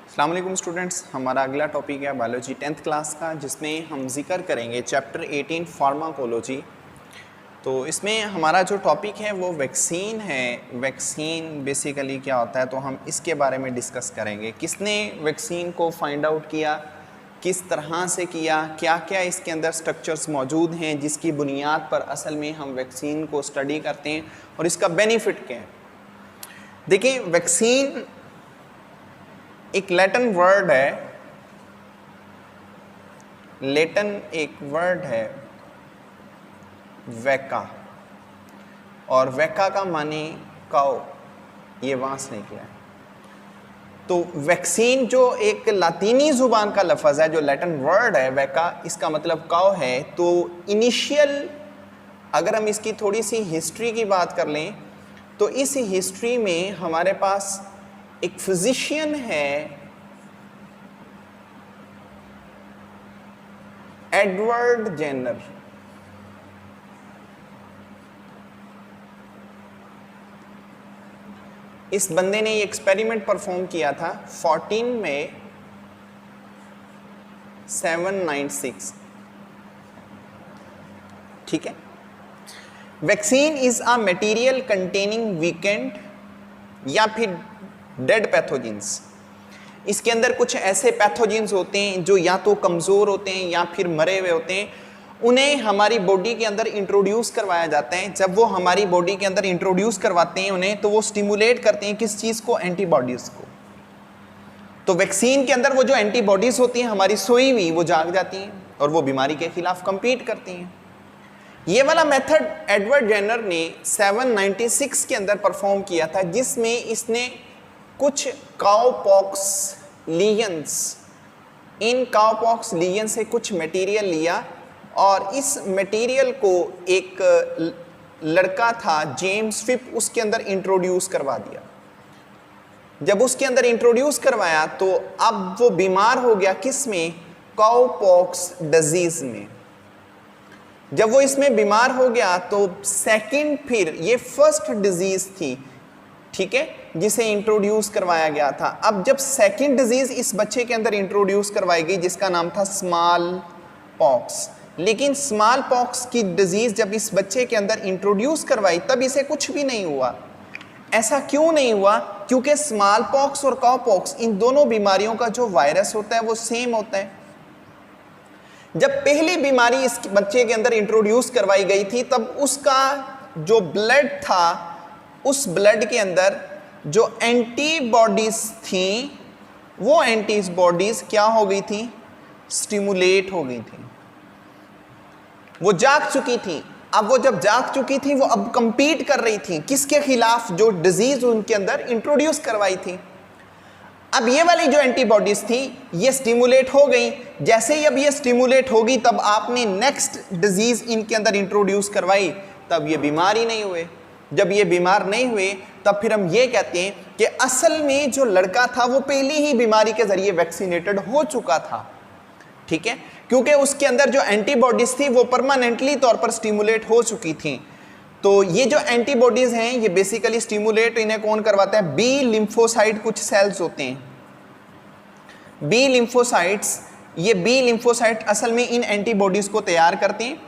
अस्सलाम वालेकुम स्टूडेंट्स, हमारा अगला टॉपिक है बायोलॉजी 10th क्लास का, जिसमें हम जिक्र करेंगे चैप्टर 18 फार्माकोलॉजी। तो इसमें हमारा जो टॉपिक है वो वैक्सीन है। वैक्सीन बेसिकली क्या होता है, तो हम इसके बारे में डिस्कस करेंगे। किसने वैक्सीन को फाइंड आउट किया, किस तरह से किया, क्या क्या इसके अंदर स्ट्रक्चर्स मौजूद हैं जिसकी बुनियाद पर असल में हम वैक्सीन को स्टडी करते हैं और इसका बेनिफिट क्या है। देखिए, वैक्सीन एक लैटिन वर्ड है, लैटिन एक वर्ड है वैका, और वैका का माने काओ, ये वहां से निकला है। तो वैक्सीन जो एक लातीनी जुबान का लफ्ज़ है, जो लैटिन वर्ड है वैका, इसका मतलब काओ है। तो इनिशियल अगर हम इसकी थोड़ी सी हिस्ट्री की बात कर लें तो इस हिस्ट्री में हमारे पास एक फिजिशियन है एडवर्ड जेनर। इस बंदे ने ये एक्सपेरिमेंट परफॉर्म किया था 14 मई 796। ठीक है। Vaccine is a material containing weekend या फिर डेड पैथोजेंस। इसके अंदर कुछ ऐसे पैथोजेंस होते हैं जो या तो कमज़ोर होते हैं या फिर मरे हुए होते हैं। उन्हें हमारी बॉडी के अंदर इंट्रोड्यूस करवाया जाता है। जब वो हमारी बॉडी के अंदर इंट्रोड्यूस करवाते हैं उन्हें, तो वो स्टिमुलेट करते हैं किस चीज़ को, एंटीबॉडीज़ को। तो वैक्सीन के अंदर वो जो एंटीबॉडीज़ होती हैं हमारी सोई हुई, वो जाग जाती हैं और वो बीमारी के खिलाफ कंपीट करती हैं। ये वाला मेथड एडवर्ड जेनर ने 796 के अंदर परफॉर्म किया था, जिसमें इसने कुछ काउपॉक्स लीजन्स, इन काउपॉक्स लीजन से कुछ मटेरियल लिया और इस मटेरियल को एक लड़का था जेम्स फिप, उसके अंदर इंट्रोड्यूस करवा दिया। जब उसके अंदर इंट्रोड्यूस करवाया तो अब वो बीमार हो गया, किस में, काउपॉक्स डिजीज में। जब वो इसमें बीमार हो गया तो सेकंड, फिर ये फर्स्ट डिजीज थी, ठीक है, जिसे इंट्रोड्यूस करवाया गया था। अब जब सेकंड डिजीज इस बच्चे के अंदर इंट्रोड्यूस करवाई गई, जिसका नाम था स्मॉल पॉक्स, लेकिन स्मॉल पॉक्स की डिजीज जब इस बच्चे के अंदर इंट्रोड्यूस करवाई तब इसे कुछ भी नहीं हुआ। ऐसा क्यों नहीं हुआ? क्योंकि स्मॉल पॉक्स और काउपॉक्स, इन दोनों बीमारियों का जो वायरस होता है वो सेम होता है। जब पहली बीमारी इस बच्चे के अंदर इंट्रोड्यूस करवाई गई थी तब उसका जो ब्लड था, उस ब्लड के अंदर जो एंटीबॉडीज थी, वो एंटीबॉडीज क्या हो गई थी, स्टिमुलेट हो गई थी, वो जाग चुकी थी। अब वो जब जाग चुकी थी वो अब कंपीट कर रही थी किसके खिलाफ, जो डिजीज उनके अंदर इंट्रोड्यूस करवाई थी। अब ये वाली जो एंटीबॉडीज थी ये स्टिमुलेट हो गई। जैसे ही अब ये स्टिमुलेट होगी तब आपने नेक्स्ट डिजीज इनके अंदर इंट्रोड्यूस करवाई, तब ये बीमार ही नहीं हुए। जब ये बीमार नहीं हुए तब फिर हम ये कहते हैं कि असल में जो लड़का था वो पहली ही बीमारी के जरिए वैक्सीनेटेड हो चुका था। ठीक है, क्योंकि उसके अंदर जो एंटीबॉडीज थी वो परमानेंटली तौर पर स्टिमुलेट हो चुकी थी। तो ये जो एंटीबॉडीज हैं ये बेसिकली स्टिमुलेट इन्हें कौन करवाता है, बी लिम्फोसाइट कुछ सेल्स होते हैं, बी लिम्फोसाइट्स। ये बी लिम्फोसाइट असल में इन एंटीबॉडीज को तैयार करते हैं।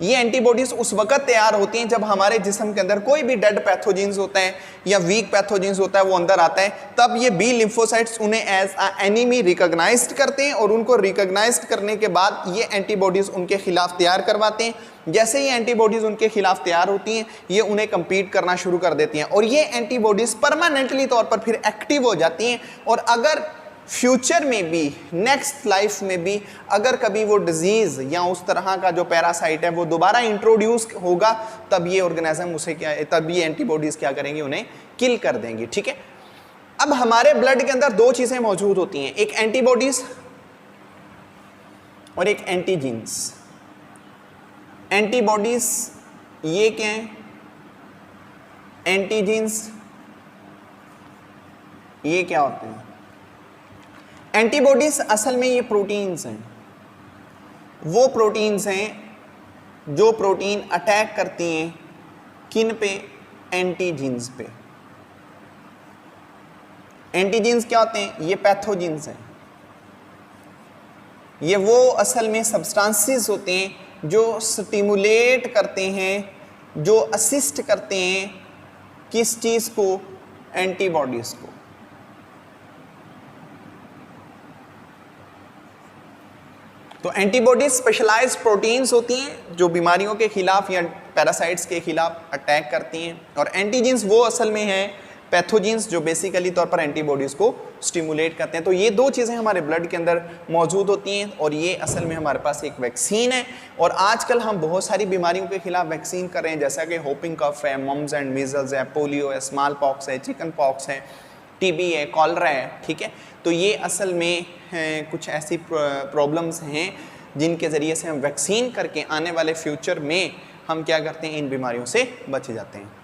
ये एंटीबॉडीज उस वक्त तैयार होती हैं जब हमारे जिस्म के अंदर कोई भी डेड पैथोजेंस होता है या वीक पैथोजेंस होता है वो अंदर आता है, तब ये बी लिम्फोसाइट्स उन्हें एज अ एनिमी रिकॉग्नाइज्ड करते हैं और उनको रिकॉग्नाइज्ड करने के बाद ये एंटीबॉडीज उनके खिलाफ तैयार करवाते हैं। जैसे ही एंटीबॉडीज उनके खिलाफ तैयार होती हैं ये उन्हें कंपीट करना शुरू कर देती हैं और ये एंटीबॉडीज परमानेंटली तौर पर फिर एक्टिव हो जाती हैं। और अगर फ्यूचर में भी, नेक्स्ट लाइफ में भी अगर कभी वो डिजीज या उस तरह का जो पैरासाइट है वो दोबारा इंट्रोड्यूस होगा, तब ये ऑर्गेनिज्म उसे क्या, तब ये एंटीबॉडीज क्या करेंगी, उन्हें किल कर देंगी। ठीक है। अब हमारे ब्लड के अंदर दो चीजें मौजूद होती हैं, एक एंटीबॉडीज और एक एंटीजीन्स। एंटीबॉडीज ये क्या है, एंटीजीन्स ये क्या होते हैं। एंटीबॉडीज असल में ये प्रोटीन्स हैं, वो प्रोटीन्स हैं जो प्रोटीन अटैक करती हैं किन पे, एंटीजीन्स पे। एंटीजेंस क्या होते हैं? ये पैथोजेंस हैं। ये वो असल में सब्सटेंसेस होते हैं जो स्टिमुलेट करते हैं, जो असिस्ट करते हैं किस चीज़ को? एंटीबॉडीज़ को। तो एंटीबॉडीज स्पेशलाइज्ड प्रोटीन्स होती हैं जो बीमारियों के खिलाफ या पैरासाइट्स के खिलाफ अटैक करती हैं, और एंटीजेंस वो असल में हैं पैथोजेंस जो बेसिकली तौर पर एंटीबॉडीज़ को स्टिमुलेट करते हैं। तो ये दो चीज़ें हमारे ब्लड के अंदर मौजूद होती हैं, और ये असल में हमारे पास एक वैक्सीन है। और आजकल हम बहुत सारी बीमारियों के खिलाफ वैक्सीन कर रहे हैं, जैसा कि होपिंग कफ है, मम्स एंड मीजल्स है, पोलियो है, स्मॉल पॉक्स है, चिकन पॉक्स है, टीबी है, कॉलरा है, ठीक है। तो ये असल में कुछ ऐसी प्रॉब्लम्स हैं जिनके ज़रिए से हम वैक्सीन करके आने वाले फ्यूचर में हम क्या करते हैं, इन बीमारियों से बच जाते हैं।